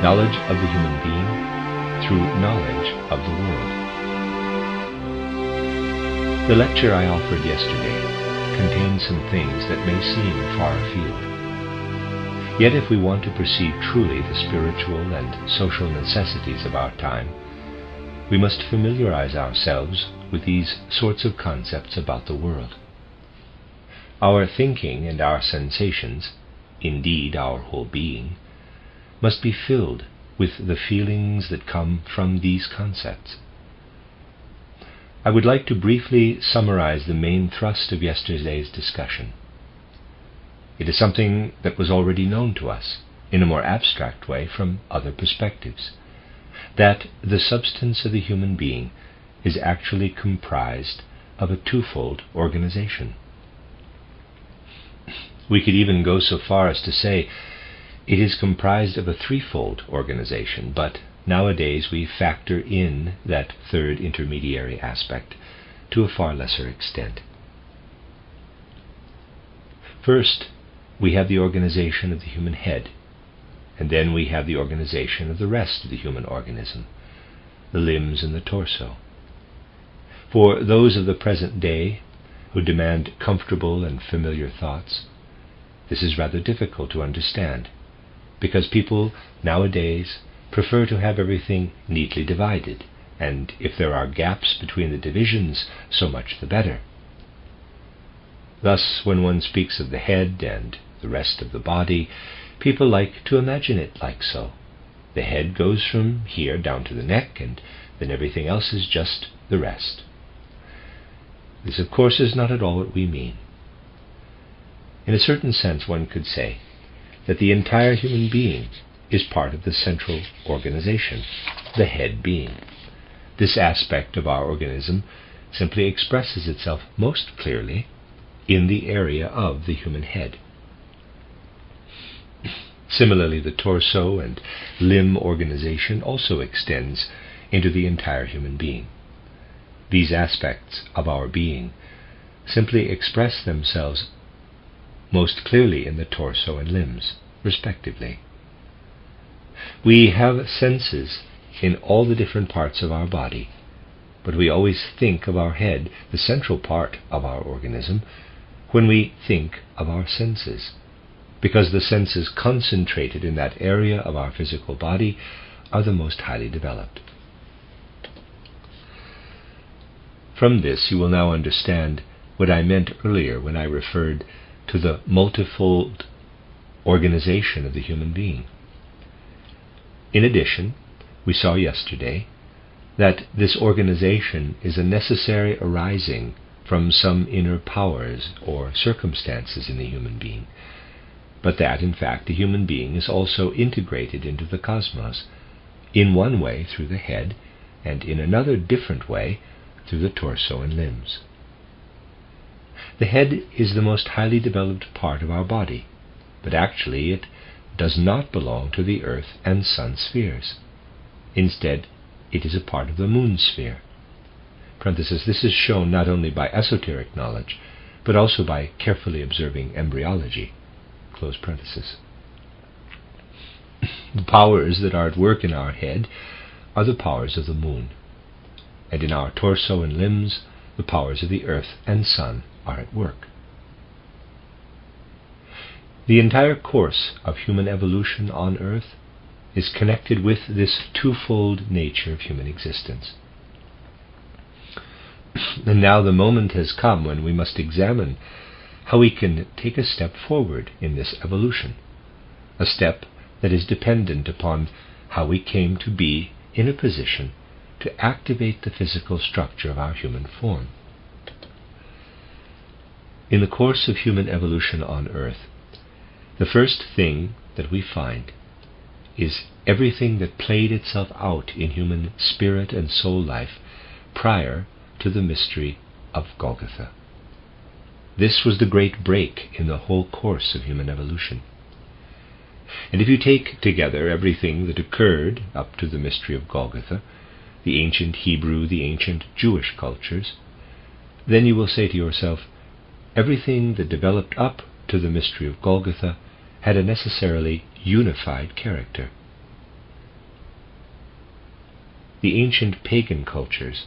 knowledge of the human being through knowledge of the world. The lecture I offered yesterday contains some things that may seem far afield. Yet if we want to perceive truly the spiritual and social necessities of our time, we must familiarize ourselves with these sorts of concepts about the world. Our thinking and our sensations, indeed our whole being, must be filled with the feelings that come from these concepts. I would like to briefly summarize the main thrust of yesterday's discussion. It is something that was already known to us, in a more abstract way from other perspectives, that the substance of the human being is actually comprised of a twofold organization. We could even go so far as to say it is comprised of a threefold organization, but nowadays we factor in that third intermediary aspect to a far lesser extent. First, we have the organization of the human head, and then we have the organization of the rest of the human organism, the limbs and the torso. For those of the present day who demand comfortable and familiar thoughts, this is rather difficult to understand, because people nowadays prefer to have everything neatly divided, and if there are gaps between the divisions, so much the better. Thus, when one speaks of the head and the rest of the body, people like to imagine it like so. The head goes from here down to the neck, and then everything else is just the rest. This, of course, is not at all what we mean. In a certain sense, one could say that the entire human being is part of the central organization, the head being. This aspect of our organism simply expresses itself most clearly in the area of the human head. Similarly, the torso and limb organization also extends into the entire human being. These aspects of our being simply express themselves most clearly in the torso and limbs, respectively. We have senses in all the different parts of our body, but we always think of our head, the central part of our organism, when we think of our senses, because the senses concentrated in that area of our physical body are the most highly developed. From this you will now understand what I meant earlier when I referred to the multifold organization of the human being. In addition, we saw yesterday that this organization is a necessary arising from some inner powers or circumstances in the human being, but that, in fact, the human being is also integrated into the cosmos, in one way through the head, and in another different way through the torso and limbs. The head is the most highly developed part of our body, but actually it does not belong to the earth and sun spheres. Instead, it is a part of the moon sphere. Parenthesis, this is shown not only by esoteric knowledge, but also by carefully observing embryology. Close parenthesis. The powers that are at work in our head are the powers of the moon, and in our torso and limbs, the powers of the earth and sun are at work. The entire course of human evolution on earth is connected with this twofold nature of human existence. And now the moment has come when we must examine how we can take a step forward in this evolution, a step that is dependent upon how we came to be in a position to activate the physical structure of our human form. In the course of human evolution on earth, the first thing that we find is everything that played itself out in human spirit and soul life prior to the mystery of Golgotha. This was the great break in the whole course of human evolution. And if you take together everything that occurred up to the mystery of Golgotha, the ancient Hebrew, the ancient Jewish cultures, then you will say to yourself, everything that developed up to the mystery of Golgotha had a necessarily unified character. the ancient pagan cultures,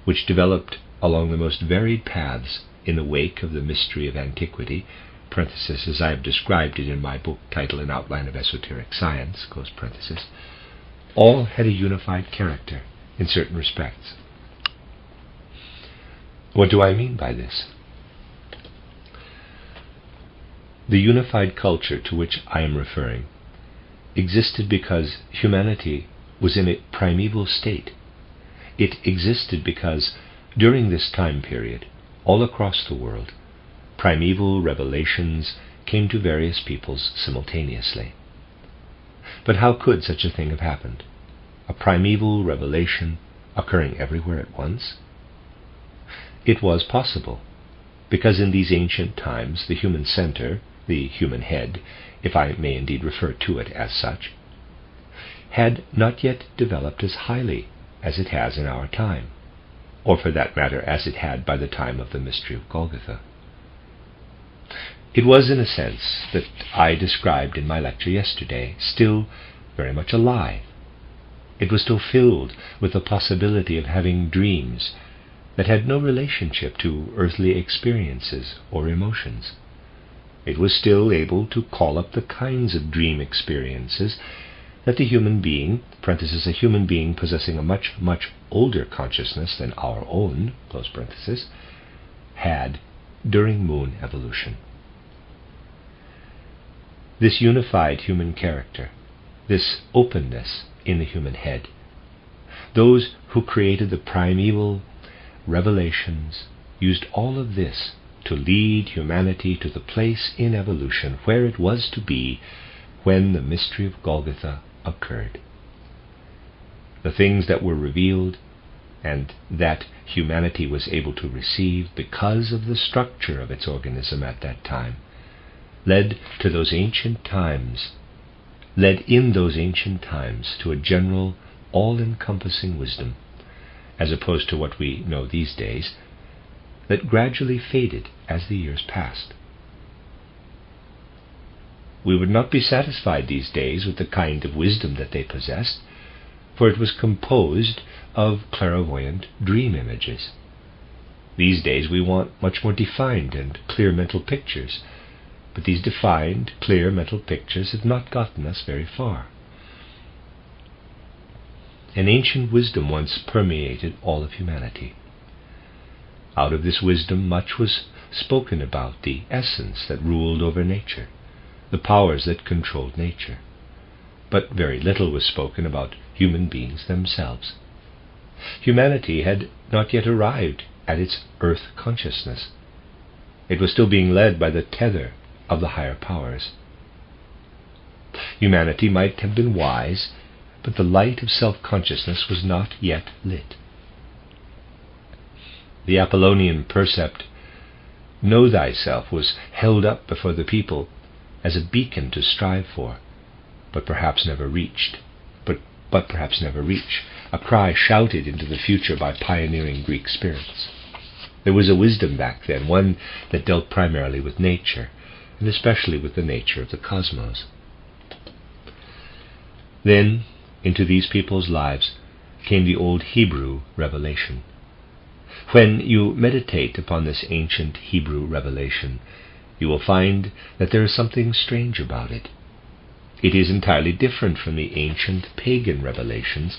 which developed along the most varied paths in the wake of the mystery of antiquity, parenthesis, as I have described it in my book titled An Outline of Esoteric Science, close parenthesis, all had a unified character in certain respects. What do I mean by this? The unified culture to which I am referring existed because humanity was in a primeval state. It existed because during this time period, all across the world, primeval revelations came to various peoples simultaneously. But how could such a thing have happened? A primeval revelation occurring everywhere at once? It was possible, because in these ancient times the human center, the human head, if I may indeed refer to it as such, had not yet developed as highly as it has in our time, or for that matter as it had by the time of the mystery of Golgotha. It was, in a sense, that I described in my lecture yesterday, still very much alive. It was still filled with the possibility of having dreams that had no relationship to earthly experiences or emotions. It was still able to call up the kinds of dream experiences that the human being, parenthesis, a human being possessing a much, much older consciousness than our own, close parenthesis, had during moon evolution. This unified human character, this openness in the human head, those who created the primeval revelations used all of this to lead humanity to the place in evolution where it was to be when the mystery of Golgotha occurred. The things that were revealed and that humanity was able to receive because of the structure of its organism at that time led in those ancient times to a general, all-encompassing wisdom, as opposed to what we know these days, that gradually faded as the years passed. We would not be satisfied these days with the kind of wisdom that they possessed, for it was composed of clairvoyant dream images. These days we want much more defined and clear mental pictures, but these defined, clear mental pictures have not gotten us very far. An ancient wisdom once permeated all of humanity. Out of this wisdom much was spoken about the essence that ruled over nature, the powers that controlled nature, but very little was spoken about human beings themselves. Humanity had not yet arrived at its earth consciousness. It was still being led by the tether of the higher powers. Humanity might have been wise, but the light of self-consciousness was not yet lit. The Apollonian percept, "Know thyself," was held up before the people as a beacon to strive for, but perhaps never reach, a cry shouted into the future by pioneering Greek spirits. There was a wisdom back then, one that dealt primarily with nature, and especially with the nature of the cosmos. Then, into these people's lives came the old Hebrew revelation. When you meditate upon this ancient Hebrew revelation, you will find that there is something strange about it. It is entirely different from the ancient pagan revelations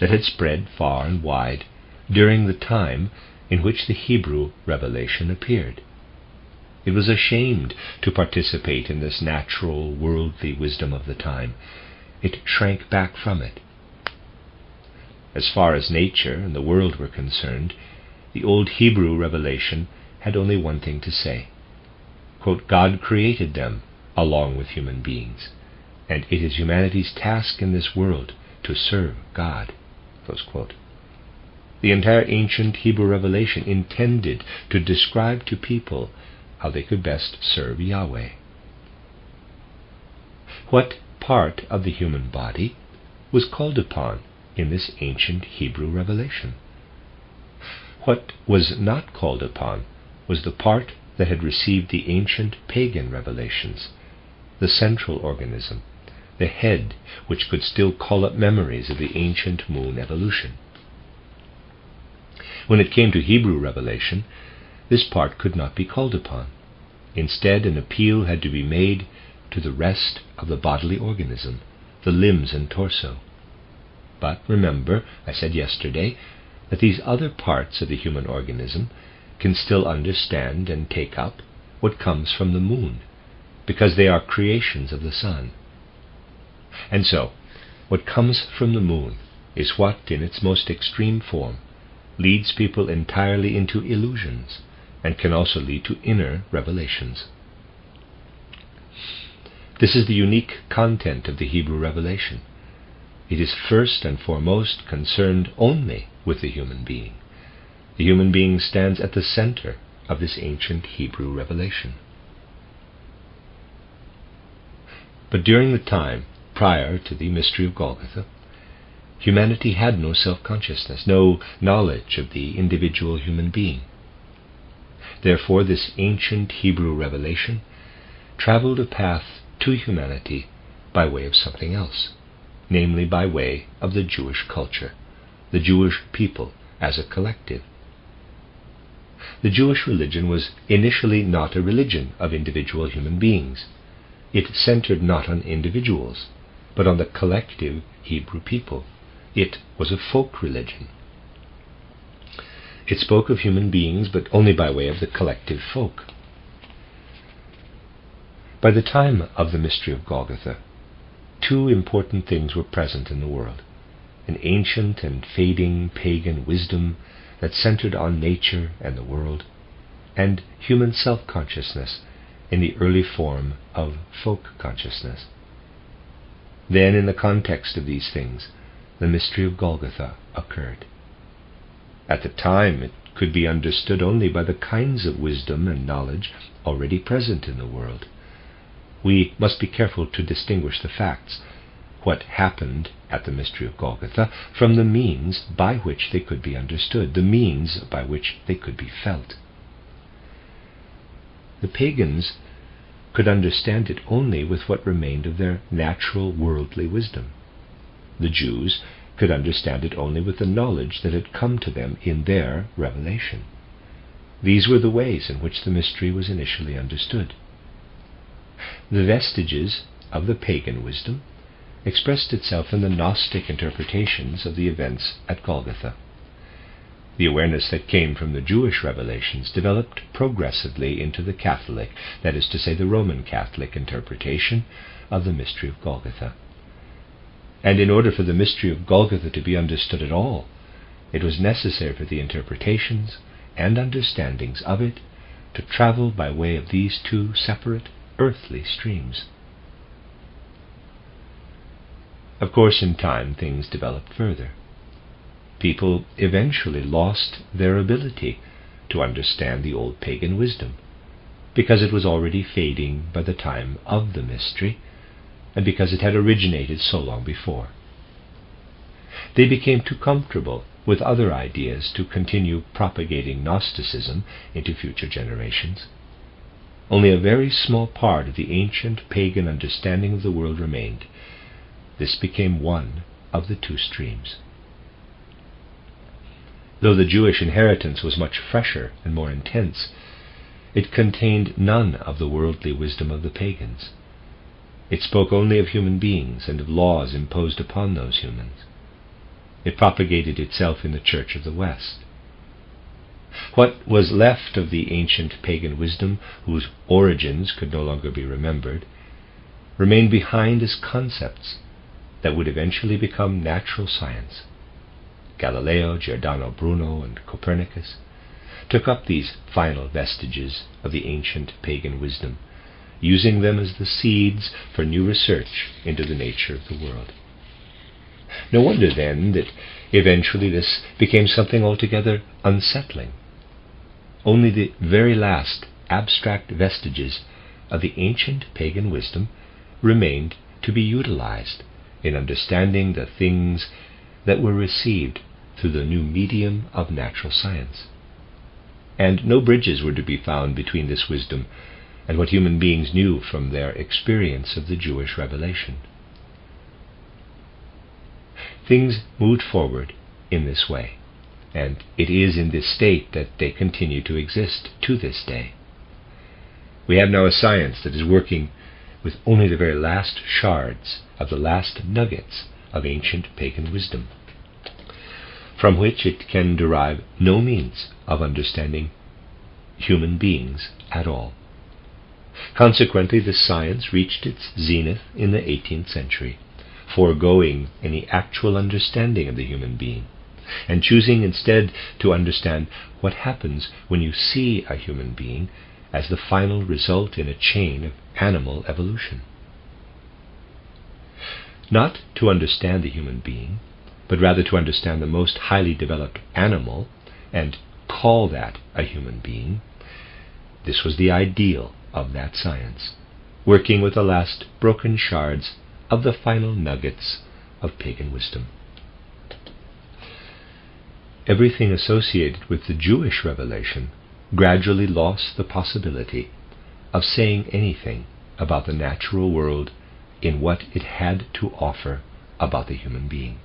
that had spread far and wide during the time in which the Hebrew revelation appeared. It was ashamed to participate in this natural, worldly wisdom of the time. It shrank back from it. As far as nature and the world were concerned, the old Hebrew revelation had only one thing to say. Quote, God created them along with human beings, and it is humanity's task in this world to serve God. Close quote. The entire ancient Hebrew revelation intended to describe to people how they could best serve Yahweh. What part of the human body was called upon in this ancient Hebrew revelation? What was not called upon was the part that had received the ancient pagan revelations, the central organism, the head which could still call up memories of the ancient moon evolution. When it came to Hebrew revelation, this part could not be called upon. Instead, an appeal had to be made to the rest of the bodily organism, the limbs and torso. But remember, I said yesterday, that these other parts of the human organism can still understand and take up what comes from the moon, because they are creations of the sun. And so, what comes from the moon is what, in its most extreme form, leads people entirely into illusions, and can also lead to inner revelations. This is the unique content of the Hebrew revelation. It is first and foremost concerned only with the human being. The human being stands at the center of this ancient Hebrew revelation. But during the time prior to the mystery of Golgotha, humanity had no self-consciousness, no knowledge of the individual human being. Therefore, this ancient Hebrew revelation traveled a path to humanity by way of something else, namely by way of the Jewish culture, the Jewish people as a collective. The Jewish religion was initially not a religion of individual human beings. It centered not on individuals, but on the collective Hebrew people. It was a folk religion. It spoke of human beings, but only by way of the collective folk. By the time of the mystery of Golgotha, two important things were present in the world: an ancient and fading pagan wisdom that centered on nature and the world, and human self-consciousness in the early form of folk consciousness. Then, in the context of these things, the mystery of Golgotha occurred. At the time, it could be understood only by the kinds of wisdom and knowledge already present in the world. We must be careful to distinguish the facts, what happened at the mystery of Golgotha, from the means by which they could be understood, the means by which they could be felt. The pagans could understand it only with what remained of their natural worldly wisdom. The Jews could understand it only with the knowledge that had come to them in their revelation. These were the ways in which the mystery was initially understood. The vestiges of the pagan wisdom expressed itself in the Gnostic interpretations of the events at Golgotha. The awareness that came from the Jewish revelations developed progressively into the Catholic, that is to say, the Roman Catholic interpretation of the mystery of Golgotha. And in order for the mystery of Golgotha to be understood at all, it was necessary for the interpretations and understandings of it to travel by way of these two separate earthly streams. Of course, in time, things developed further. People eventually lost their ability to understand the old pagan wisdom, because it was already fading by the time of the mystery, and because it had originated so long before. They became too comfortable with other ideas to continue propagating Gnosticism into future generations. Only a very small part of the ancient pagan understanding of the world remained. This became one of the two streams. Though the Jewish inheritance was much fresher and more intense, it contained none of the worldly wisdom of the pagans. It spoke only of human beings and of laws imposed upon those humans. It propagated itself in the Church of the West. What was left of the ancient pagan wisdom, whose origins could no longer be remembered, remained behind as concepts that would eventually become natural science. Galileo, Giordano Bruno, and Copernicus took up these final vestiges of the ancient pagan wisdom, using them as the seeds for new research into the nature of the world. No wonder, then, that eventually this became something altogether unsettling. Only the very last abstract vestiges of the ancient pagan wisdom remained to be utilized in understanding the things that were received through the new medium of natural science. And no bridges were to be found between this wisdom and what human beings knew from their experience of the Jewish revelation. Things moved forward in this way. and it is in this state that they continue to exist to this day. We have now a science that is working with only the very last shards of the last nuggets of ancient pagan wisdom, from which it can derive no means of understanding human beings at all. Consequently, this science reached its zenith in the 18th century, foregoing any actual understanding of the human being, and choosing instead to understand what happens when you see a human being as the final result in a chain of animal evolution. Not to understand the human being, but rather to understand the most highly developed animal and call that a human being, this was the ideal of that science, working with the last broken shards of the final nuggets of pagan wisdom. Everything associated with the Jewish revelation gradually lost the possibility of saying anything about the natural world in what it had to offer about the human being.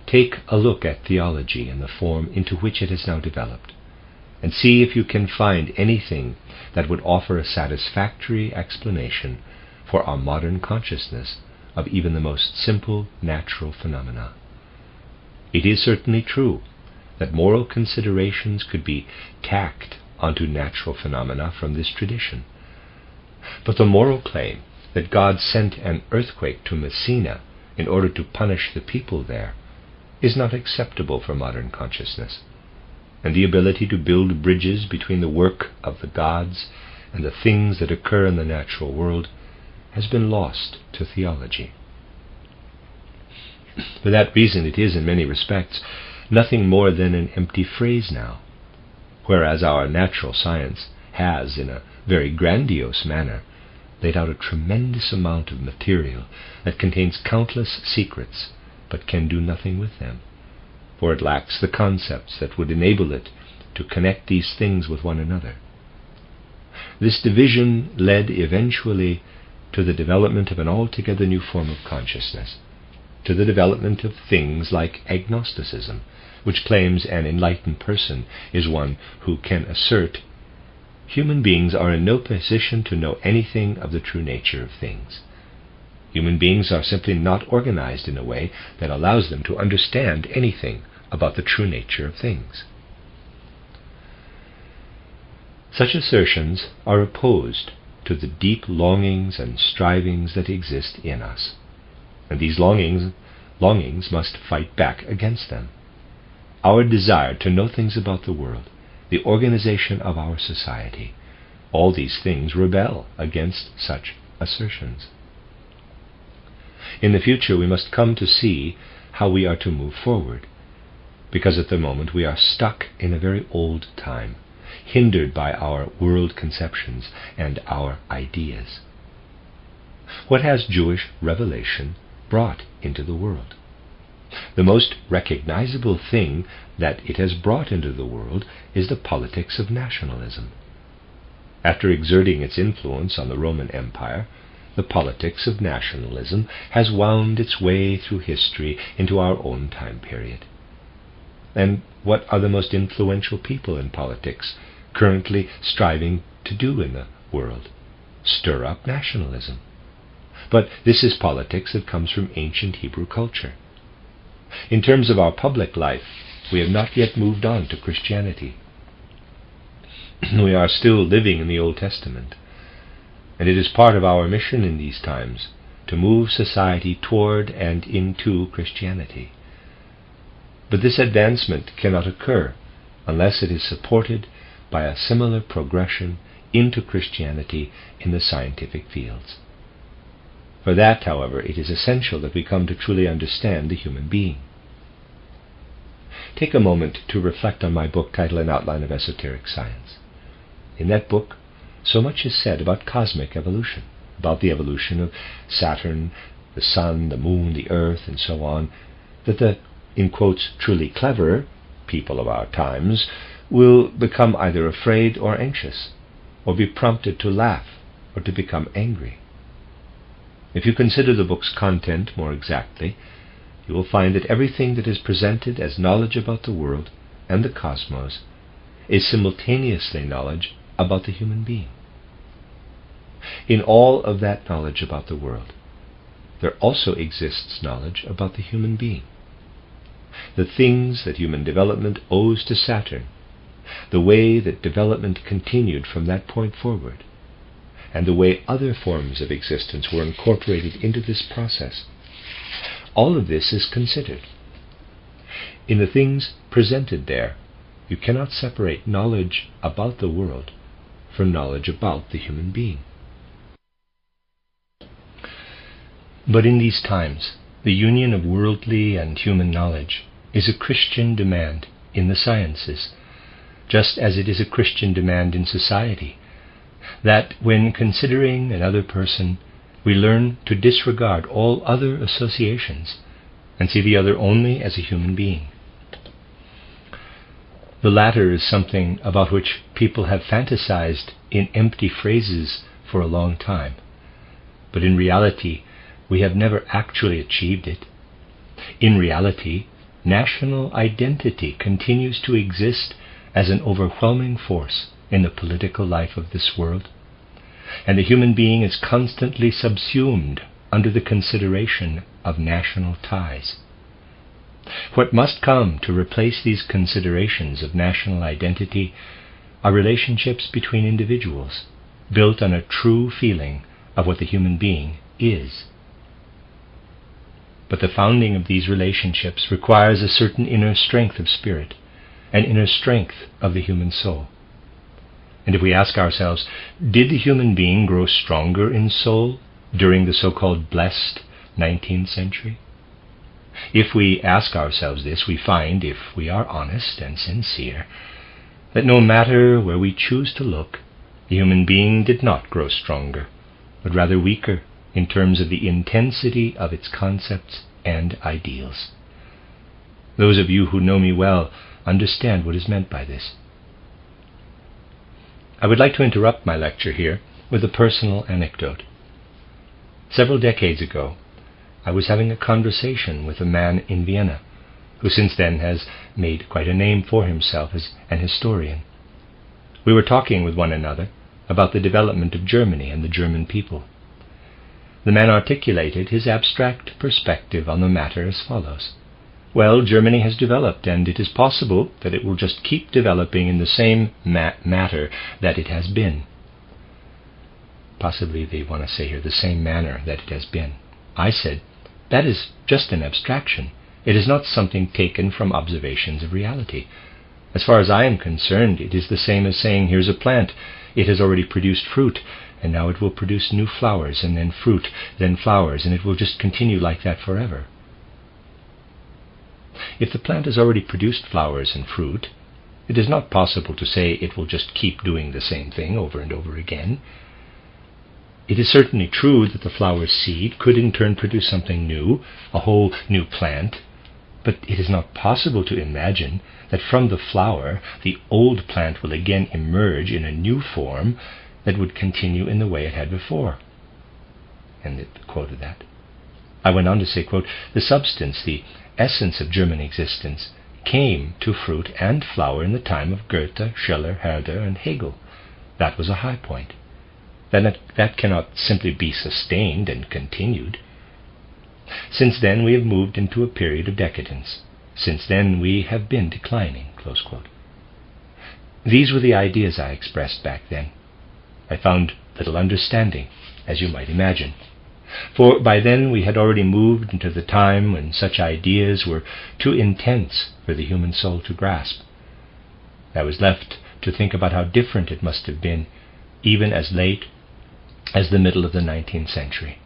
Take a look at theology in the form into which it has now developed, and see if you can find anything that would offer a satisfactory explanation for our modern consciousness of even the most simple natural phenomena. It is certainly true that moral considerations could be tacked onto natural phenomena from this tradition, but the moral claim that God sent an earthquake to Messina in order to punish the people there is not acceptable for modern consciousness, and the ability to build bridges between the work of the gods and the things that occur in the natural world has been lost to theology. For that reason it is in many respects nothing more than an empty phrase now, whereas our natural science has, in a very grandiose manner, laid out a tremendous amount of material that contains countless secrets, but can do nothing with them, for it lacks the concepts that would enable it to connect these things with one another. This division led eventually to the development of an altogether new form of consciousness, to the development of things like agnosticism, which claims an enlightened person is one who can assert human beings are in no position to know anything of the true nature of things. Human beings are simply not organized in a way that allows them to understand anything about the true nature of things. Such assertions are opposed to the deep longings and strivings that exist in us, and these longings must fight back against them. Our desire to know things about the world, the organization of our society, all these things rebel against such assertions. In the future we must come to see how we are to move forward, because at the moment we are stuck in a very old time, hindered by our world conceptions and our ideas. What has Jewish revelation brought into the world? The most recognizable thing that it has brought into the world is the politics of nationalism. After exerting its influence on the Roman Empire, the politics of nationalism has wound its way through history into our own time period. And what are the most influential people in politics currently striving to do in the world? Stir up nationalism. But this is politics that comes from ancient Hebrew culture. In terms of our public life, we have not yet moved on to Christianity. We are still living in the Old Testament, and it is part of our mission in these times to move society toward and into Christianity. But this advancement cannot occur unless it is supported by a similar progression into Christianity in the scientific fields. For that, however, it is essential that we come to truly understand the human being. Take a moment to reflect on my book titled An Outline of Esoteric Science. In that book, so much is said about cosmic evolution, about the evolution of Saturn, the Sun, the Moon, the Earth, and so on, that the, in quotes, truly clever people of our times will become either afraid or anxious, or be prompted to laugh or to become angry. If you consider the book's content more exactly, you will find that everything that is presented as knowledge about the world and the cosmos is simultaneously knowledge about the human being. In all of that knowledge about the world, there also exists knowledge about the human being. The things that human development owes to Saturn, the way that development continued from that point forward, and the way other forms of existence were incorporated into this process. All of this is considered. In the things presented there, you cannot separate knowledge about the world from knowledge about the human being. But in these times, the union of worldly and human knowledge is a Christian demand in the sciences, just as it is a Christian demand in society, that when considering another person, we learn to disregard all other associations and see the other only as a human being. The latter is something about which people have fantasized in empty phrases for a long time, but in reality, we have never actually achieved it. In reality, national identity continues to exist as an overwhelming force in the political life of this world, and the human being is constantly subsumed under the consideration of national ties. What must come to replace these considerations of national identity are relationships between individuals, built on a true feeling of what the human being is. But the founding of these relationships requires a certain inner strength of spirit, an inner strength of the human soul. And if we ask ourselves, did the human being grow stronger in soul during the so-called blessed 19th century? If we ask ourselves this, we find, if we are honest and sincere, that no matter where we choose to look, the human being did not grow stronger, but rather weaker in terms of the intensity of its concepts and ideals. Those of you who know me well understand what is meant by this. I would like to interrupt my lecture here with a personal anecdote. Several decades ago, I was having a conversation with a man in Vienna, who since then has made quite a name for himself as an historian. We were talking with one another about the development of Germany and the German people. The man articulated his abstract perspective on the matter as follows. Well, Germany has developed, and it is possible that it will just keep developing in the same matter that it has been. Possibly they want to say here the same manner that it has been. I said, that is just an abstraction. It is not something taken from observations of reality. As far as I am concerned, it is the same as saying, here's a plant. It has already produced fruit, and now it will produce new flowers, and then fruit, then flowers, and it will just continue like that forever. If the plant has already produced flowers and fruit, it is not possible to say it will just keep doing the same thing over and over again. It is certainly true that the flower seed could in turn produce something new, a whole new plant, but it is not possible to imagine that from the flower the old plant will again emerge in a new form that would continue in the way it had before. And it quoted that. I went on to say, quote, the substance, the essence of German existence, came to fruit and flower in the time of Goethe, Schiller, Herder, and Hegel. That was a high point. That cannot simply be sustained and continued. Since then we have moved into a period of decadence. Since then we have been declining, close quote. These were the ideas I expressed back then. I found little understanding, as you might imagine. For by then we had already moved into the time when such ideas were too intense for the human soul to grasp. I was left to think about how different it must have been, even as late as the middle of the 19th century.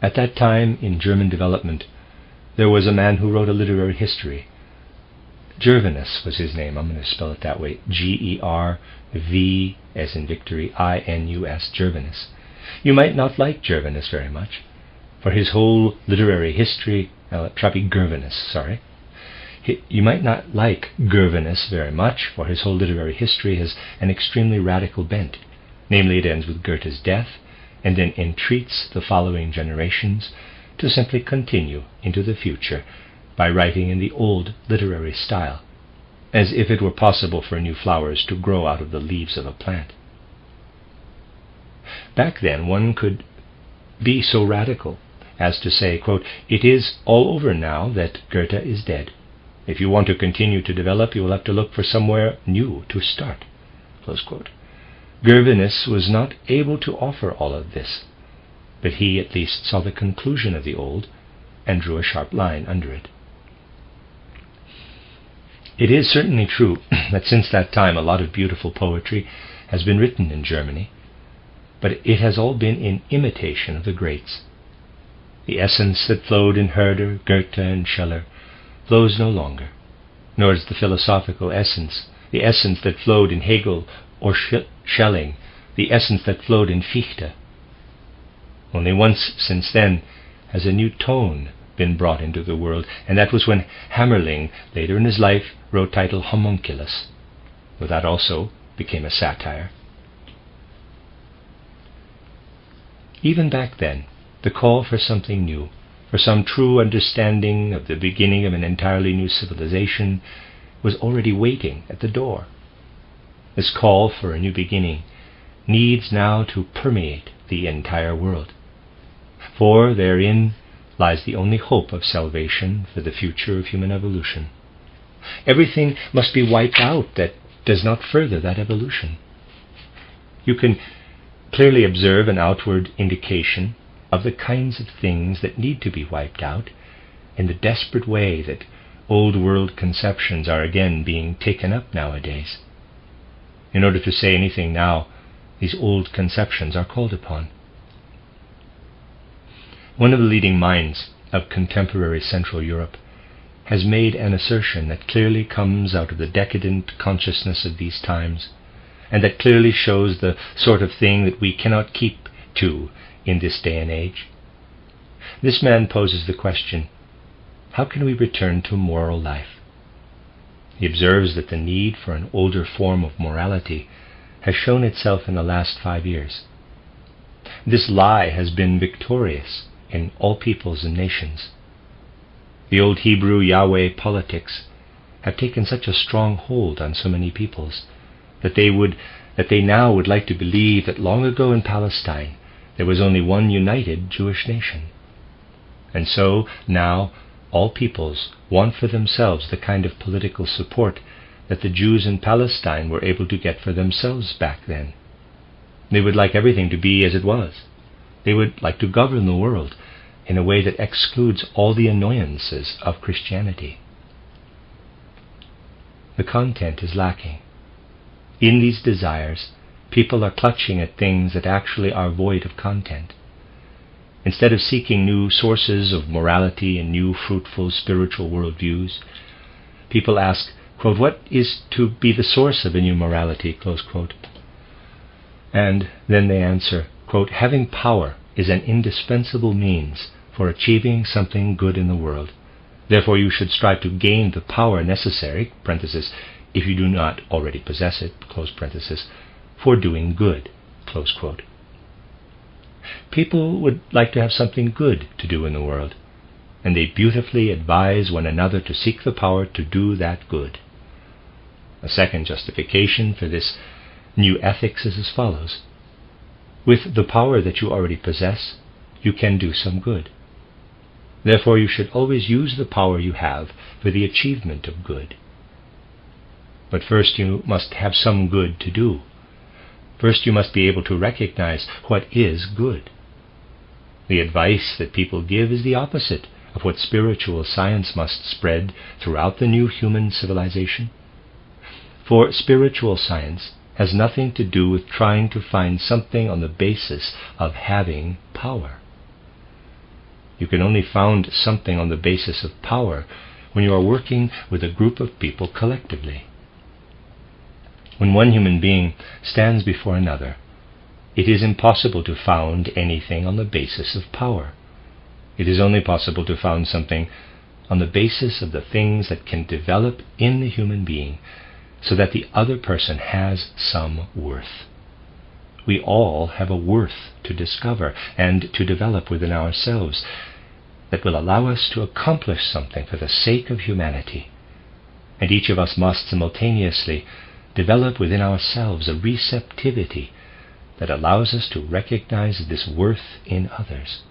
At that time in German development, there was a man who wrote a literary history. Gervinus was his name. I'm going to spell it that way. G-E-R-V as in victory, I-N-U-S, Gervinus. You might not like Gervinus very much, for his whole literary history, Gervinus, sorry. You might not like Gervinus very much, for his whole literary history has an extremely radical bent. Namely, it ends with Goethe's death, and then entreats the following generations to simply continue into the future by writing in the old literary style, as if it were possible for new flowers to grow out of the leaves of a plant. Back then, one could be so radical as to say, quote, "It is all over now that Goethe is dead. If you want to continue to develop, you will have to look for somewhere new to start." Close quote. Gervinus was not able to offer all of this, but he at least saw the conclusion of the old and drew a sharp line under it. It is certainly true that since that time a lot of beautiful poetry has been written in Germany, but it has all been in imitation of the greats. The essence that flowed in Herder, Goethe, and Schiller flows no longer, nor is the philosophical essence, the essence that flowed in Hegel or Schelling, the essence that flowed in Fichte. Only once since then has a new tone been brought into the world, and that was when Hammerling, later in his life, wrote title Homunculus, but that also became a satire. Even back then, the call for something new, for some true understanding of the beginning of an entirely new civilization, was already waiting at the door. This call for a new beginning needs now to permeate the entire world, for therein lies the only hope of salvation for the future of human evolution. Everything must be wiped out that does not further that evolution. You can clearly observe an outward indication of the kinds of things that need to be wiped out in the desperate way that old world conceptions are again being taken up nowadays. In order to say anything now, these old conceptions are called upon. One of the leading minds of contemporary Central Europe has made an assertion that clearly comes out of the decadent consciousness of these times, and that clearly shows the sort of thing that we cannot keep to in this day and age. This man poses the question, how can we return to moral life? He observes that the need for an older form of morality has shown itself in the last 5 years. This lie has been victorious in all peoples and nations. The old Hebrew Yahweh politics have taken such a strong hold on so many peoples that they now would like to believe that long ago in Palestine there was only one united Jewish nation. And so now all peoples want for themselves the kind of political support that the Jews in Palestine were able to get for themselves back then. They would like everything to be as it was. They would like to govern the world in a way that excludes all the annoyances of Christianity. The content is lacking. In these desires, people are clutching at things that actually are void of content. Instead of seeking new sources of morality and new fruitful spiritual worldviews, people ask, quote, what is to be the source of a new morality, close quote. And then they answer, quote, having power is an indispensable means for achieving something good in the world. Therefore you should strive to gain the power necessary, parenthesis, if you do not already possess it, close parenthesis, for doing good, close quote. People would like to have something good to do in the world, and they beautifully advise one another to seek the power to do that good. A second justification for this new ethics is as follows. With the power that you already possess, you can do some good. Therefore you should always use the power you have for the achievement of good. But first you must have some good to do. First you must be able to recognize what is good. The advice that people give is the opposite of what spiritual science must spread throughout the new human civilization. For spiritual science has nothing to do with trying to find something on the basis of having power. You can only find something on the basis of power when you are working with a group of people collectively. When one human being stands before another, it is impossible to found anything on the basis of power. It is only possible to found something on the basis of the things that can develop in the human being so that the other person has some worth. We all have a worth to discover and to develop within ourselves, that will allow us to accomplish something for the sake of humanity. And each of us must simultaneously develop within ourselves a receptivity that allows us to recognize this worth in others.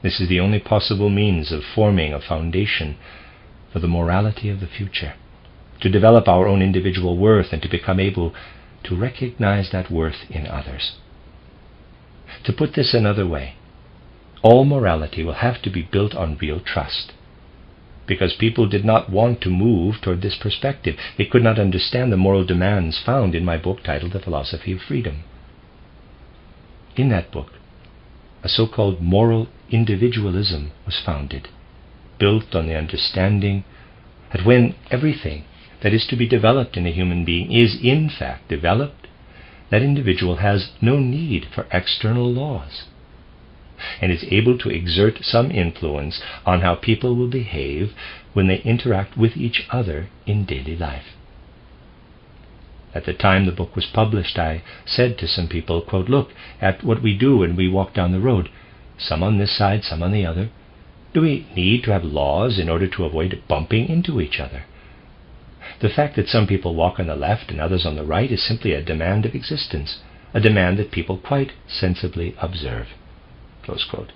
This is the only possible means of forming a foundation for the morality of the future, to develop our own individual worth and to become able to recognize that worth in others. To put this another way, all morality will have to be built on real trust, because people did not want to move toward this perspective. They could not understand the moral demands found in my book titled The Philosophy of Freedom. In that book, a so-called moral individualism was founded, built on the understanding that when everything that is to be developed in a human being is in fact developed, that individual has no need for external laws and is able to exert some influence on how people will behave when they interact with each other in daily life. At the time the book was published, I said to some people, quote, "Look at what we do when we walk down the road, some on this side, some on the other. Do we need to have laws in order to avoid bumping into each other? The fact that some people walk on the left and others on the right is simply a demand of existence, a demand that people quite sensibly observe." Close quote.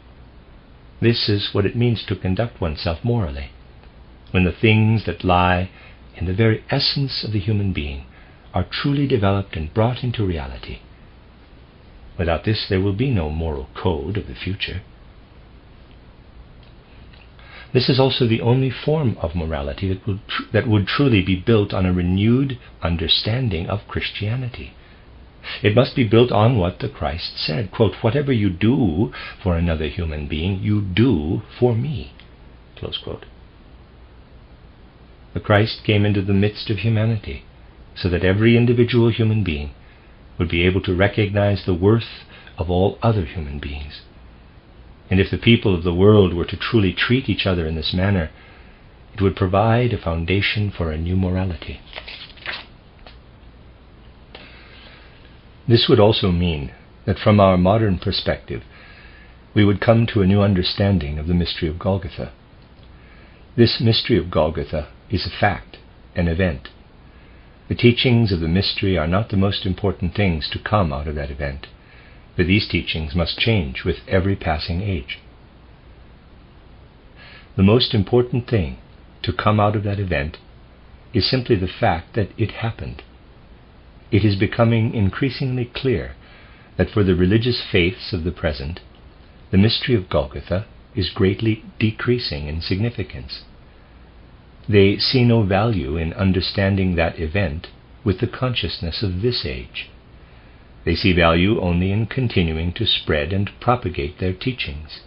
This is what it means to conduct oneself morally, when the things that lie in the very essence of the human being are truly developed and brought into reality. Without this, there will be no moral code of the future. This is also the only form of morality that would truly be built on a renewed understanding of Christianity. It must be built on what the Christ said, quote, "Whatever you do for another human being, you do for me." Close quote. The Christ came into the midst of humanity so that every individual human being would be able to recognize the worth of all other human beings. And if the people of the world were to truly treat each other in this manner, it would provide a foundation for a new morality. This would also mean that from our modern perspective, we would come to a new understanding of the mystery of Golgotha. This mystery of Golgotha is a fact, an event. The teachings of the mystery are not the most important things to come out of that event, but these teachings must change with every passing age. The most important thing to come out of that event is simply the fact that it happened. It is becoming increasingly clear that for the religious faiths of the present, the mystery of Golgotha is greatly decreasing in significance. They see no value in understanding that event with the consciousness of this age. They see value only in continuing to spread and propagate their teachings.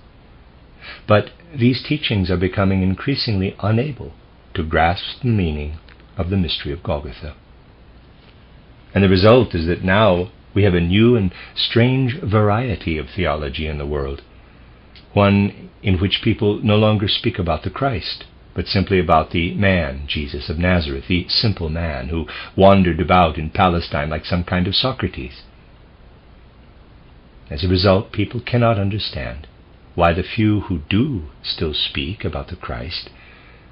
But these teachings are becoming increasingly unable to grasp the meaning of the mystery of Golgotha. And the result is that now we have a new and strange variety of theology in the world, one in which people no longer speak about the Christ, but simply about the man, Jesus of Nazareth, the simple man who wandered about in Palestine like some kind of Socrates. As a result, people cannot understand why the few who do still speak about the Christ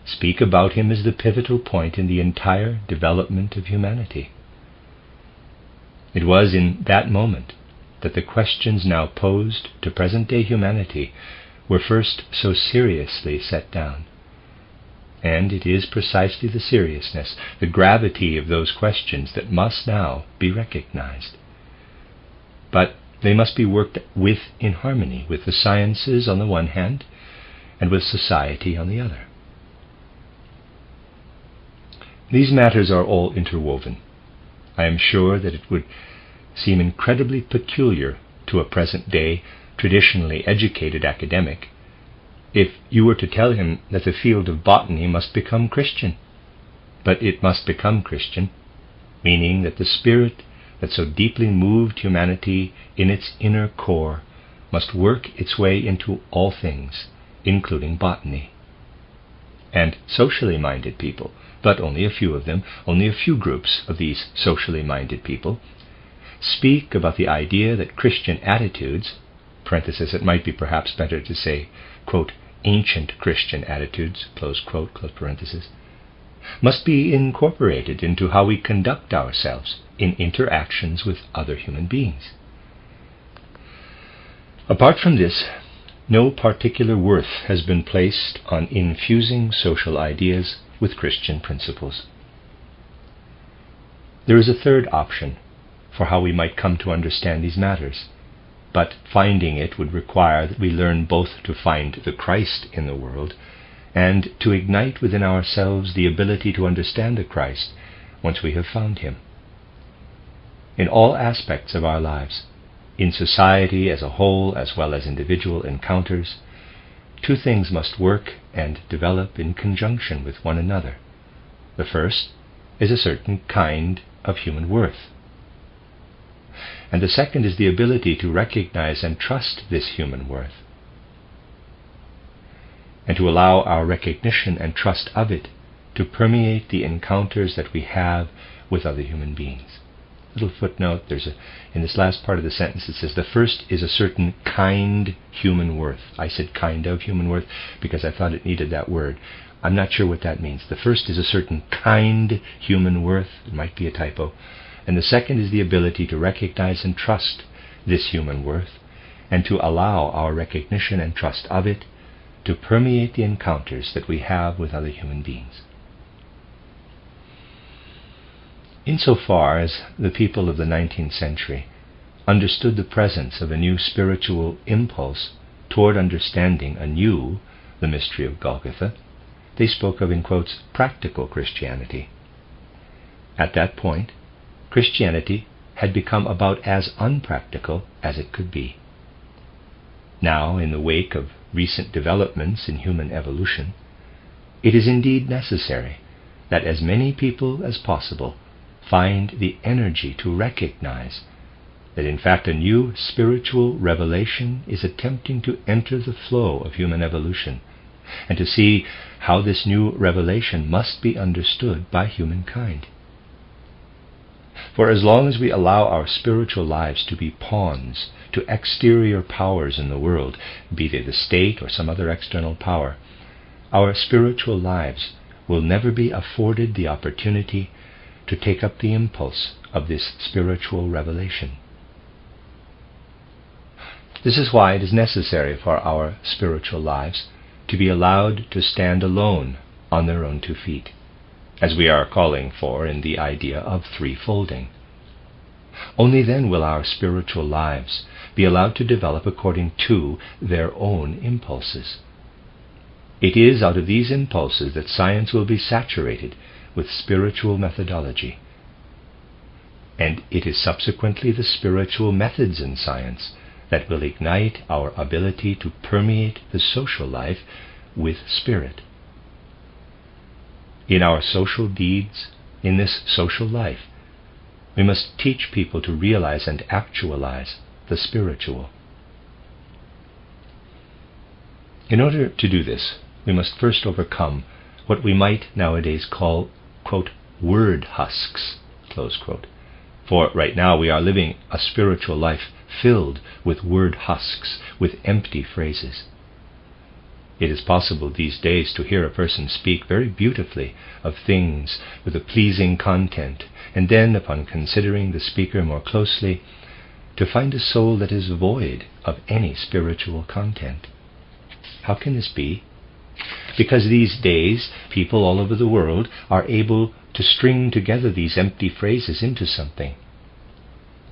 speak about him as the pivotal point in the entire development of humanity. It was in that moment that the questions now posed to present-day humanity were first so seriously set down. And it is precisely the seriousness, the gravity of those questions that must now be recognized. But they must be worked with in harmony with the sciences on the one hand and with society on the other. These matters are all interwoven. I am sure that it would seem incredibly peculiar to a present-day, traditionally educated academic if you were to tell him that the field of botany must become Christian. But it must become Christian, meaning that the spirit that so deeply moved humanity in its inner core must work its way into all things, including botany. And socially minded people, but only a few of them, only a few groups of these socially minded people, speak about the idea that Christian attitudes, parenthesis, it might be perhaps better to say, quote, ancient Christian attitudes, close quote, close parenthesis, must be incorporated into how we conduct ourselves in interactions with other human beings. Apart from this, no particular worth has been placed on infusing social ideas with Christian principles. There is a third option for how we might come to understand these matters, but finding it would require that we learn both to find the Christ in the world and to ignite within ourselves the ability to understand the Christ once we have found him. In all aspects of our lives, in society as a whole as well as individual encounters, two things must work and develop in conjunction with one another. The first is a certain kind of human worth, and the second is the ability to recognize and trust this human worth, and to allow our recognition and trust of it to permeate the encounters that we have with other human beings. Little footnote, in this last part of the sentence it says, the first is a certain kind human worth. I said kind of human worth because I thought it needed that word. I'm not sure what that means. The first is a certain kind human worth. It might be a typo. And the second is the ability to recognize and trust this human worth, and to allow our recognition and trust of it to permeate the encounters that we have with other human beings. Insofar as the people of the 19th century understood the presence of a new spiritual impulse toward understanding anew the mystery of Golgotha, they spoke of, in quotes, practical Christianity. At that point, Christianity had become about as unpractical as it could be. Now, in the wake of recent developments in human evolution, it is indeed necessary that as many people as possible find the energy to recognize that in fact a new spiritual revelation is attempting to enter the flow of human evolution, and to see how this new revelation must be understood by humankind. For as long as we allow our spiritual lives to be pawns to exterior powers in the world, be they the state or some other external power, our spiritual lives will never be afforded the opportunity to take up the impulse of this spiritual revelation. This is why it is necessary for our spiritual lives to be allowed to stand alone on their own 2 feet, as we are calling for in the idea of threefolding. Only then will our spiritual lives be allowed to develop according to their own impulses. It is out of these impulses that science will be saturated with spiritual methodology, and it is subsequently the spiritual methods in science that will ignite our ability to permeate the social life with spirit. In our social deeds, in this social life, we must teach people to realize and actualize the spiritual. In order to do this, we must first overcome what we might nowadays call, quote, word husks, close quote. For right now we are living a spiritual life filled with word husks, with empty phrases. It is possible these days to hear a person speak very beautifully of things with a pleasing content, and then, upon considering the speaker more closely, to find a soul that is void of any spiritual content. How can this be? Because these days people all over the world are able to string together these empty phrases into something.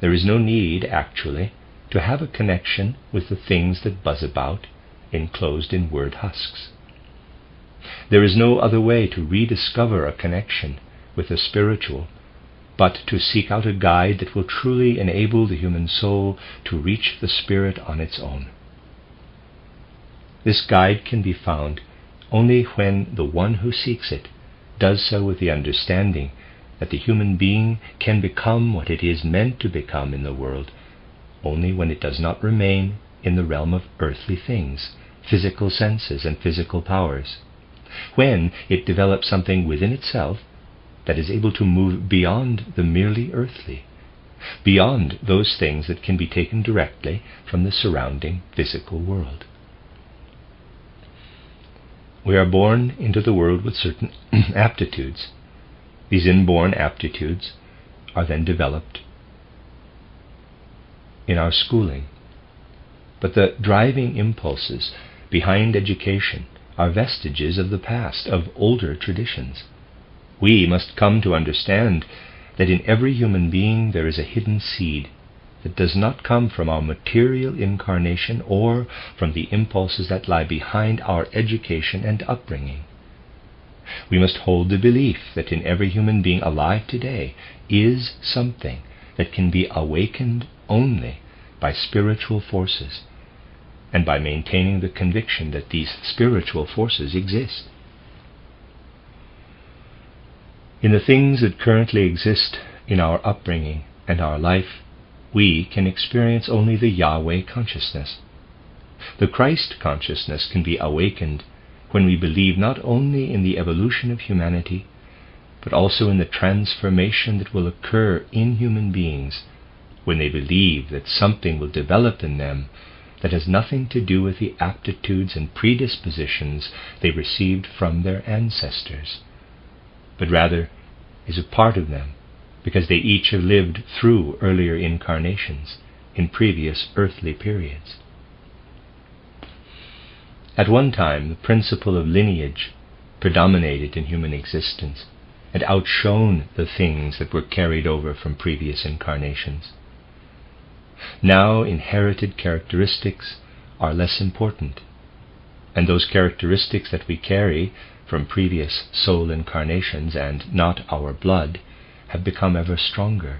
There is no need, actually, to have a connection with the things that buzz about, enclosed in word husks. There is no other way to rediscover a connection with the spiritual but to seek out a guide that will truly enable the human soul to reach the spirit on its own. This guide can be found only when the one who seeks it does so with the understanding that the human being can become what it is meant to become in the world only when it does not remain in the realm of earthly things, physical senses and physical powers, when it develops something within itself that is able to move beyond the merely earthly beyond those things that can be taken directly from the surrounding physical world. We are born into the world with certain aptitudes. These inborn aptitudes are then developed in our schooling. But the driving impulses behind education are vestiges of the past, of older traditions. We must come to understand that in every human being there is a hidden seed that does not come from our material incarnation or from the impulses that lie behind our education and upbringing. We must hold the belief that in every human being alive today is something that can be awakened only by spiritual forces, and by maintaining the conviction that these spiritual forces exist. In the things that currently exist in our upbringing and our life, we can experience only the Yahweh consciousness. The Christ consciousness can be awakened when we believe not only in the evolution of humanity, but also in the transformation that will occur in human beings when they believe that something will develop in them that has nothing to do with the aptitudes and predispositions they received from their ancestors, but rather is a part of them because they each have lived through earlier incarnations in previous earthly periods. At one time, the principle of lineage predominated in human existence and outshone the things that were carried over from previous incarnations. Now, inherited characteristics are less important, and those characteristics that we carry from previous soul incarnations and not our blood have become ever stronger.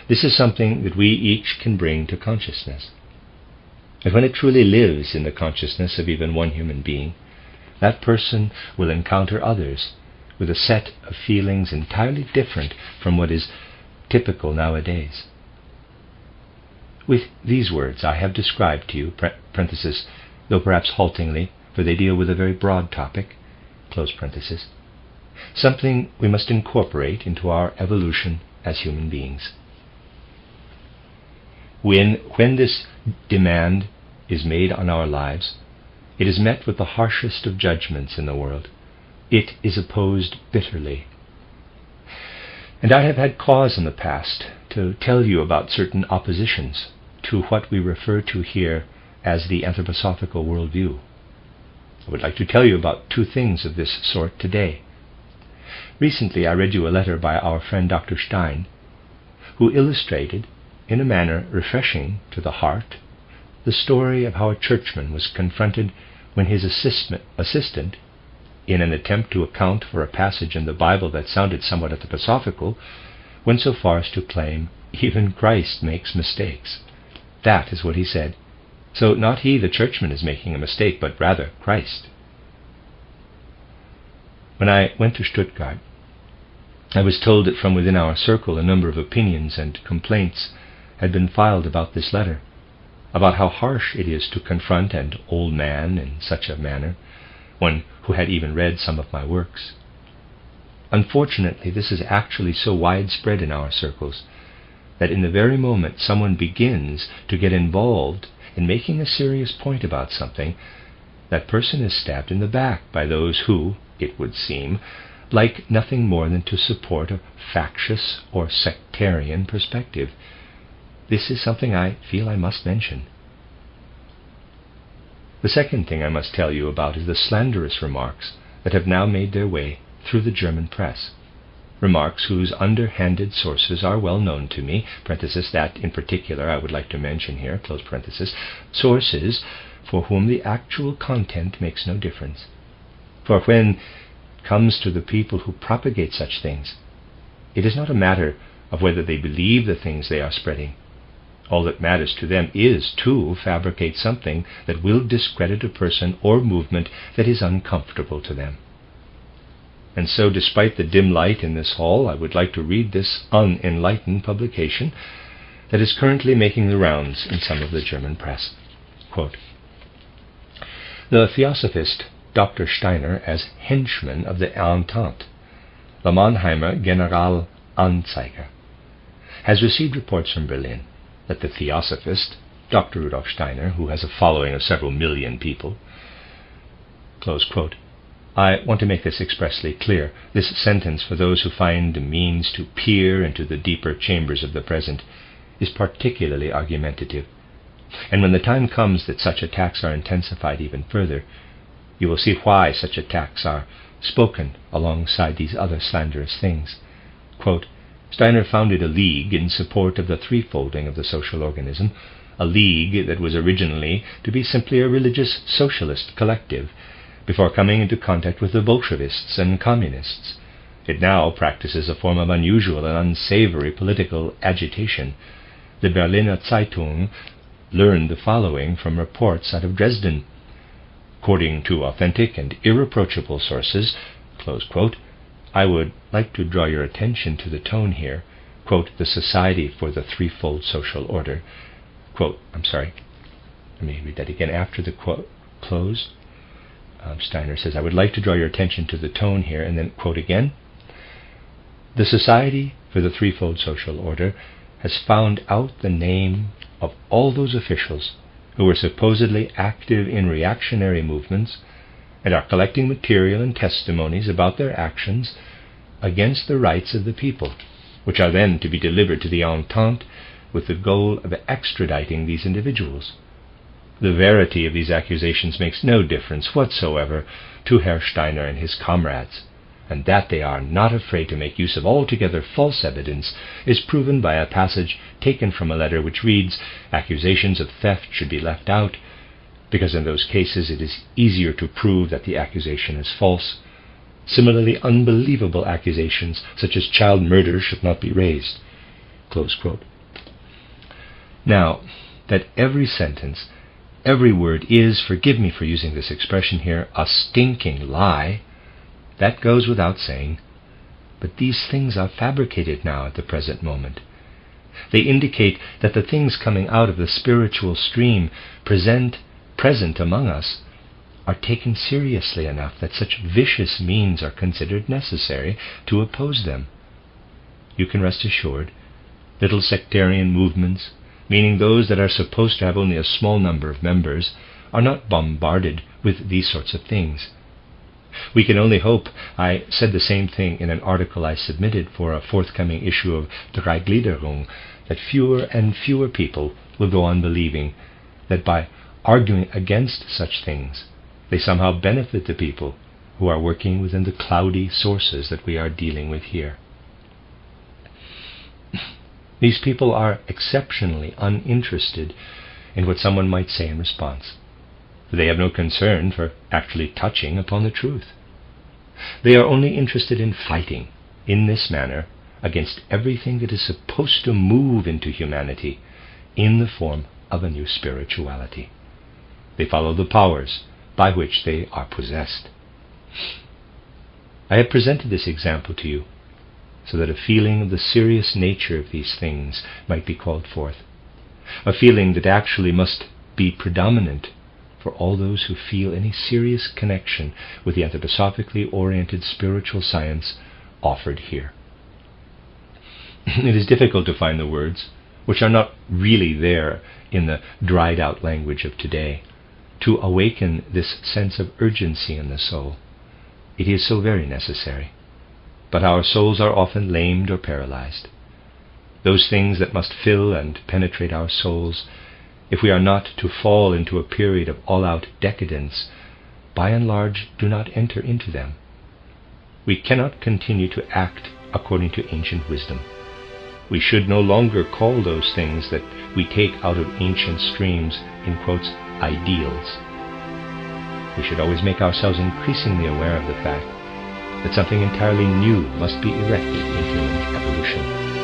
This is something that we each can bring to consciousness. And when it truly lives in the consciousness of even one human being, that person will encounter others with a set of feelings entirely different from what is typical nowadays. With these words I have described to you, parenthesis, though perhaps haltingly, for they deal with a very broad topic, close parenthesis, something we must incorporate into our evolution as human beings. When this demand is made on our lives, it is met with the harshest of judgments in the world. It is opposed bitterly. And I have had cause in the past to tell you about certain oppositions to what we refer to here as the anthroposophical worldview. I would like to tell you about two things of this sort today. Recently I read you a letter by our friend Dr. Stein, who illustrated, in a manner refreshing to the heart, the story of how a churchman was confronted when his assistant, in an attempt to account for a passage in the Bible that sounded somewhat anthroposophical, went so far as to claim, even Christ makes mistakes. That is what he said. So not he, the churchman, is making a mistake, but rather Christ. When I went to Stuttgart, I was told that from within our circle a number of opinions and complaints had been filed about this letter, about how harsh it is to confront an old man in such a manner, one who had even read some of my works. Unfortunately, this is actually so widespread in our circles that in the very moment someone begins to get involved in making a serious point about something, that person is stabbed in the back by those who, it would seem, like nothing more than to support a factious or sectarian perspective. This is something I feel I must mention. The second thing I must tell you about is the slanderous remarks that have now made their way through the German press. Remarks whose underhanded sources are well known to me, parenthesis, that in particular I would like to mention here, close parenthesis, sources for whom the actual content makes no difference. For when it comes to the people who propagate such things, it is not a matter of whether they believe the things they are spreading. All that matters to them is to fabricate something that will discredit a person or movement that is uncomfortable to them. And so, despite the dim light in this hall, I would like to read this unenlightened publication that is currently making the rounds in some of the German press. Quote, "The Theosophist Dr. Steiner as henchman of the Entente, the Mannheimer Generalanzeiger, has received reports from Berlin that the theosophist, Dr. Rudolf Steiner, who has a following of several million people, close quote. I want to make this expressly clear. This sentence, for those who find the means to peer into the deeper chambers of the present, is particularly argumentative. And when the time comes that such attacks are intensified even further, you will see why such attacks are spoken alongside these other slanderous things. Quote, Steiner founded a league in support of the threefolding of the social organism, a league that was originally to be simply a religious socialist collective, before coming into contact with the Bolshevists and communists. It now practices a form of unusual and unsavory political agitation. The Berliner Zeitung learned the following from reports out of Dresden. According to authentic and irreproachable sources, close quote, I would like to draw your attention to the tone here, quote, the Society for the Threefold Social Order, quote, let me read that again after the quote, close. Steiner says, I would like to draw your attention to the tone here, and then quote again. The Society for the Threefold Social Order has found out the name of all those officials who were supposedly active in reactionary movements and are collecting material and testimonies about their actions against the rights of the people, which are then to be delivered to the Entente with the goal of extraditing these individuals. The verity of these accusations makes no difference whatsoever to Herr Steiner and his comrades, and that they are not afraid to make use of altogether false evidence is proven by a passage taken from a letter which reads, accusations of theft should be left out, because in those cases it is easier to prove that the accusation is false. Similarly, unbelievable accusations such as child murder should not be raised. Close quote. Now, that every sentence, every word is, forgive me for using this expression here, a stinking lie, that goes without saying. But these things are fabricated now at the present moment. They indicate that the things coming out of the spiritual stream present among us are taken seriously enough that such vicious means are considered necessary to oppose them. You can rest assured, little sectarian movements, meaning those that are supposed to have only a small number of members, are not bombarded with these sorts of things. We can only hope, I said the same thing in an article I submitted for a forthcoming issue of Dreigliederung, that fewer and fewer people will go on believing that by arguing against such things, they somehow benefit the people who are working within the cloudy sources that we are dealing with here. These people are exceptionally uninterested in what someone might say in response. They have no concern for actually touching upon the truth. They are only interested in fighting, in this manner, against everything that is supposed to move into humanity in the form of a new spirituality. They follow the powers by which they are possessed. I have presented this example to you so that a feeling of the serious nature of these things might be called forth, a feeling that actually must be predominant for all those who feel any serious connection with the anthroposophically oriented spiritual science offered here. It is difficult to find the words, which are not really there in the dried out language of today, to awaken this sense of urgency in the soul. It is so very necessary. But our souls are often lamed or paralyzed. Those things that must fill and penetrate our souls, if we are not to fall into a period of all-out decadence, by and large do not enter into them. We cannot continue to act according to ancient wisdom. We should no longer call those things that we take out of ancient streams, in quotes, ideals. We should always make ourselves increasingly aware of the fact that something entirely new must be erected in human evolution.